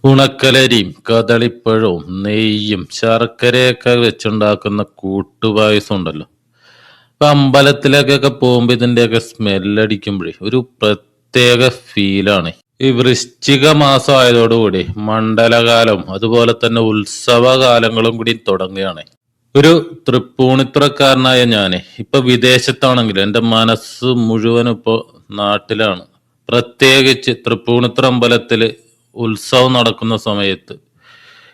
ഉണക്കലരിയും കദളിപ്പഴവും നെയ്യും ശർക്കരയൊക്കെ വെച്ചുണ്ടാക്കുന്ന കൂട്ടുപായസം ഉണ്ടല്ലോ. ഇപ്പൊ അമ്പലത്തിലേക്കൊക്കെ പോകുമ്പോ ഇതിന്റെയൊക്കെ സ്മെല്ലടിക്കുമ്പോഴേ ഒരു പ്രത്യേക ഫീലാണ്. ഈ വൃശ്ചിക മാസം ആയതോടുകൂടി മണ്ഡലകാലം അതുപോലെ തന്നെ ഉത്സവകാലങ്ങളും കൂടി തുടങ്ങുകയാണ്. ഒരു തൃപ്പൂണിത്തുറക്കാരനായ ഞാന് ഇപ്പൊ വിദേശത്താണെങ്കിലും എൻ്റെ മനസ്സ് മുഴുവനും ഇപ്പോ നാട്ടിലാണ്. പ്രത്യേകിച്ച് തൃപ്പൂണിത്തുറ അമ്പലത്തില് ഉത്സവം നടക്കുന്ന സമയത്ത്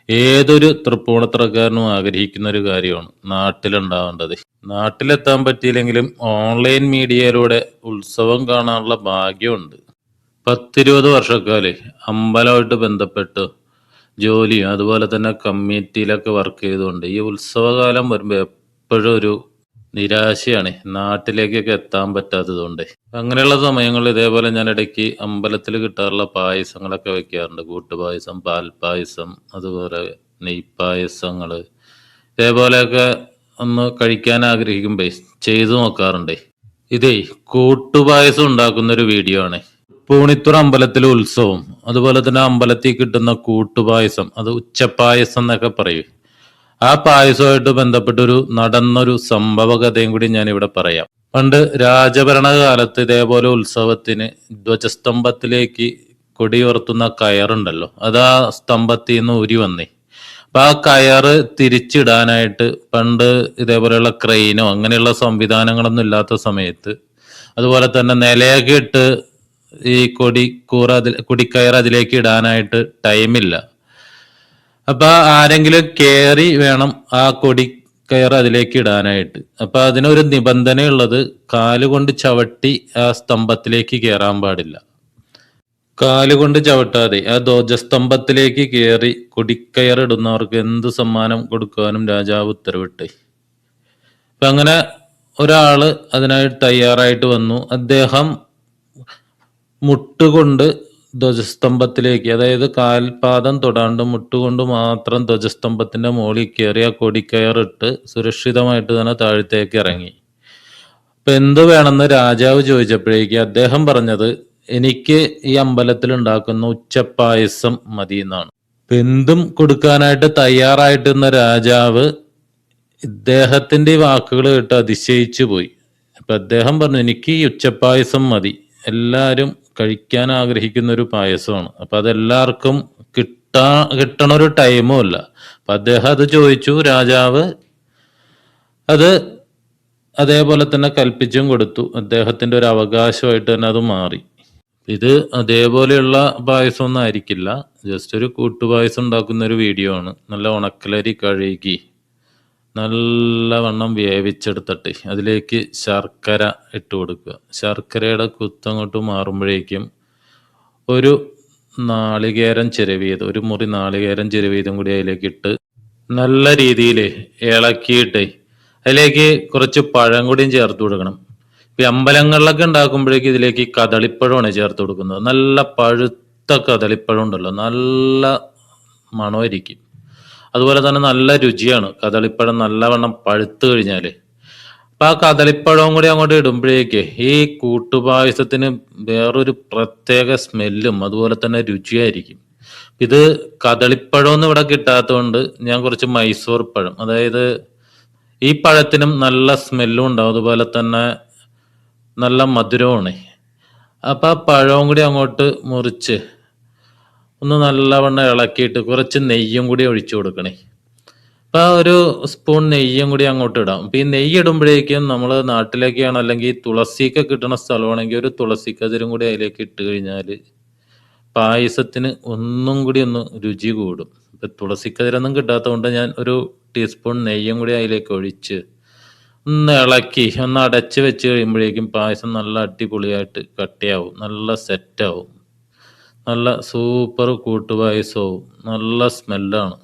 ഏതൊരു തൃപ്പൂണിത്തുറക്കാരനും ആഗ്രഹിക്കുന്ന ഒരു കാര്യമാണ് നാട്ടിലുണ്ടാവേണ്ടത്. നാട്ടിലെത്താൻ പറ്റിയില്ലെങ്കിലും ഓൺലൈൻ മീഡിയയിലൂടെ ഉത്സവം കാണാനുള്ള ഭാഗ്യമുണ്ട്. 10-20 വർഷക്കാലേ അമ്പലമായിട്ട് ബന്ധപ്പെട്ട് ജോലിയും അതുപോലെ തന്നെ കമ്മിറ്റിയിലൊക്കെ വർക്ക് ചെയ്തുകൊണ്ട് ഈ ഉത്സവകാലം വരുമ്പോൾ എപ്പോഴും ഒരു നിരാശയാണ് നാട്ടിലേക്കൊക്കെ എത്താൻ പറ്റാത്തതുകൊണ്ട്. അങ്ങനെയുള്ള സമയങ്ങളിൽ ഇതേപോലെ ഞാൻ ഇടയ്ക്ക് അമ്പലത്തിൽ കിട്ടാറുള്ള പായസങ്ങളൊക്കെ വെക്കാറുണ്ട്. കൂട്ടുപായസം, പാൽപ്പായസം, അതുപോലെ നെയ്പായസങ്ങൾ ഇതേപോലെയൊക്കെ ഒന്ന് കഴിക്കാൻ ആഗ്രഹിക്കുമ്പോ ചെയ്തു നോക്കാറുണ്ട്. ഇതേ കൂട്ടുപായസം ഉണ്ടാക്കുന്ന ഒരു വീഡിയോ ആണ്. പൂണിത്തുറ അമ്പലത്തിലെ ഉത്സവം അതുപോലെ തന്നെ അമ്പലത്തിൽ കിട്ടുന്ന കൂട്ടുപായസം, അത് ഉച്ചപ്പായസം എന്നൊക്കെ പറയും. ആ പായസമായിട്ട് ബന്ധപ്പെട്ടൊരു നടന്നൊരു സംഭവ കഥയും കൂടി ഞാൻ ഇവിടെ പറയാം. പണ്ട് രാജഭരണകാലത്ത് ഇതേപോലെ ഉത്സവത്തിന് ധ്വജസ്തംഭത്തിലേക്ക് കൊടിയുയർത്തുന്ന കയറുണ്ടല്ലോ, അത് ആ സ്തംഭത്തിൽ നിന്ന് ഉരി വന്നേ. അപ്പൊ ആ കയറ് തിരിച്ചിടാനായിട്ട് പണ്ട് ഇതേപോലെയുള്ള ക്രെയിനോ അങ്ങനെയുള്ള സംവിധാനങ്ങളൊന്നും ഇല്ലാത്ത സമയത്ത്, അതുപോലെ തന്നെ നിലയൊക്കെ ഇട്ട് ഈ കൊടിക്കയർ അതിലേക്ക് ഇടാനായിട്ട് ടൈമില്ല. അപ്പൊ ആരെങ്കിലും കേറി വേണം ആ കൊടിക്കയർ അതിലേക്ക് ഇടാനായിട്ട്. അപ്പൊ അതിനൊരു നിബന്ധനയുള്ളത്, കാലുകൊണ്ട് ചവിട്ടി ആ സ്തംഭത്തിലേക്ക് കയറാൻ പാടില്ല. കാലുകൊണ്ട് ചവിട്ടാതെ ആ ധ്വജസ്തംഭത്തിലേക്ക് കയറി കൊടിക്കയർ ഇടുന്നവർക്ക് എന്ത് സമ്മാനം കൊടുക്കാനും രാജാവ് ഉത്തരവിട്ടെ. അപ്പൊ അങ്ങനെ ഒരാള് അതിനായിട്ട് തയ്യാറായിട്ട് വന്നു. അദ്ദേഹം മുട്ടുകൊണ്ട് ധ്വജസ്തംഭത്തിലേക്ക്, അതായത് കാൽപാദം തൊടാണ്ട് മുട്ടുകൊണ്ട് മാത്രം ധ്വജസ്തംഭത്തിന്റെ മുകളിൽ കയറി ആ കൊടിക്കയറിട്ട് സുരക്ഷിതമായിട്ട് തന്നെ താഴത്തേക്ക് ഇറങ്ങി. അപ്പൊ എന്ത് വേണമെന്ന് രാജാവ് ചോദിച്ചപ്പോഴേക്ക് അദ്ദേഹം പറഞ്ഞത്, എനിക്ക് ഈ അമ്പലത്തിൽ ഉണ്ടാക്കുന്ന ഉച്ചപ്പായസം മതി എന്നാണ്. എന്തും കൊടുക്കാനായിട്ട് തയ്യാറായിട്ടുന്ന രാജാവ് ഇദ്ദേഹത്തിന്റെ ഈ വാക്കുകൾ കേട്ട് അതിശയിച്ചു പോയി. അപ്പൊ അദ്ദേഹം പറഞ്ഞു, എനിക്ക് ഈ ഉച്ചപ്പായസം മതി, എല്ലാവരും കഴിക്കാൻ ആഗ്രഹിക്കുന്ന ഒരു പായസമാണ്, അപ്പൊ അതെല്ലാവർക്കും കിട്ടണ ഒരു ടൈമും അല്ല. അപ്പൊ അദ്ദേഹം അത് ചോദിച്ചു. രാജാവ് അത് അതേപോലെ തന്നെ കൽപ്പിച്ചും കൊടുത്തു. അദ്ദേഹത്തിന്റെ ഒരു അവകാശമായിട്ട് തന്നെ അത് മാറി. ഇത് അതേപോലെയുള്ള പായസം ഒന്നും ആയിരിക്കില്ല, ജസ്റ്റ് ഒരു കൂട്ടുപായസം ഉണ്ടാക്കുന്ന ഒരു വീഡിയോ ആണ്. നല്ല ഉണക്കലരി കഴുകി നല്ലവണ്ണം വേവിച്ചെടുത്തിട്ട് അതിലേക്ക് ശർക്കര ഇട്ട് കൊടുക്കുക. ശർക്കരയുടെ കുത്തങ്ങോട്ട് മാറുമ്പോഴേക്കും ഒരു നാളികേരം ചിരവിയത്, ഒരു മുറി നാളികേരം ചിരവിയതും കൂടി അതിലേക്ക് ഇട്ട് നല്ല രീതിയിൽ ഇളക്കിയിട്ട് അതിലേക്ക് കുറച്ച് പഴം കൂടിയും ചേർത്ത് കൊടുക്കണം. ഇപ്പൊ അമ്പലങ്ങളിലൊക്കെ ഉണ്ടാക്കുമ്പോഴേക്കും ഇതിലേക്ക് കദളിപ്പഴമാണ് ചേർത്ത് കൊടുക്കുന്നത്. നല്ല പഴുത്ത കദളിപ്പഴം ഉണ്ടല്ലോ, നല്ല മണമായിരിക്കും. അതുപോലെ തന്നെ നല്ല രുചിയാണ് കദളിപ്പഴം നല്ലവണ്ണം പഴുത്തു കഴിഞ്ഞാല്. അപ്പൊ ആ കദളിപ്പഴവും കൂടി അങ്ങോട്ട് ഇടുമ്പോഴേക്ക് ഈ കൂട്ടുപായസത്തിന് വേറൊരു പ്രത്യേക സ്മെല്ലും അതുപോലെ തന്നെ രുചിയായിരിക്കും. ഇത് കദളിപ്പഴമൊന്നും ഇവിടെ കിട്ടാത്തതുകൊണ്ട് ഞാൻ കുറച്ച് മൈസൂർ പഴം, അതായത് ഈ പഴത്തിനും നല്ല സ്മെല്ലും ഉണ്ടാവും, അതുപോലെ തന്നെ നല്ല മധുരമാണ്. അപ്പൊ ആ പഴവും കൂടി അങ്ങോട്ട് മുറിച്ച് ഒന്ന് നല്ലവണ്ണം ഇളക്കിയിട്ട് കുറച്ച് നെയ്യും കൂടി ഒഴിച്ചു കൊടുക്കണേ. അപ്പൊ ഒരു സ്പൂൺ നെയ്യും കൂടി അങ്ങോട്ട് ഇടാം. അപ്പൊ ഈ നെയ്യ് ഇടുമ്പോഴേക്കും നമ്മൾ നാട്ടിലേക്കാണ് അല്ലെങ്കിൽ തുളസിയൊക്കെ കിട്ടുന്ന സ്ഥലമാണെങ്കിൽ ഒരു തുളസിക്കതിരും കൂടി അതിലേക്ക് ഇട്ട് കഴിഞ്ഞാൽ പായസത്തിന് ഒന്നും കൂടി ഒന്ന് രുചി കൂടും. ഇപ്പൊ തുളസിക്കതിരൊന്നും കിട്ടാത്തതുകൊണ്ട് ഞാൻ ഒരു ടീസ്പൂൺ നെയ്യും കൂടി അതിലേക്ക് ഒഴിച്ച് ഒന്ന് ഇളക്കി ഒന്ന് അടച്ച് വെച്ച് കഴിയുമ്പോഴേക്കും പായസം നല്ല അടിപൊളിയായിട്ട് കട്ടിയാവും, നല്ല സെറ്റാവും. നല്ല സൂപ്പർ കൂട്ടുപായസവും നല്ല സ്മെല്ലാണ്.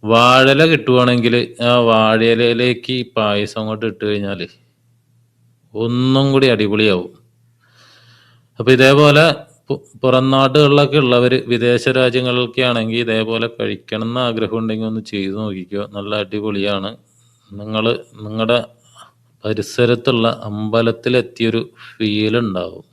വാഴയില കിട്ടുവാണെങ്കിൽ ആ വാഴയിലയിലേക്ക് ഈ പായസം അങ്ങോട്ട് ഇട്ട് കഴിഞ്ഞാൽ ഒന്നും കൂടി അടിപൊളിയാവും. അപ്പൊ ഇതേപോലെ പുറം നാടുകളിലൊക്കെ ഉള്ളവര്, വിദേശ രാജ്യങ്ങളിലൊക്കെ ആണെങ്കിൽ ഇതേപോലെ കഴിക്കണം എന്ന് ആഗ്രഹം ഉണ്ടെങ്കിൽ ഒന്ന് ചെയ്തു നോക്കിക്കോ, നല്ല അടിപൊളിയാണ്. നിങ്ങളുടെ പരിസരത്തുള്ള അമ്പലത്തിലെത്തിയൊരു ഫീൽ ഉണ്ടാവും.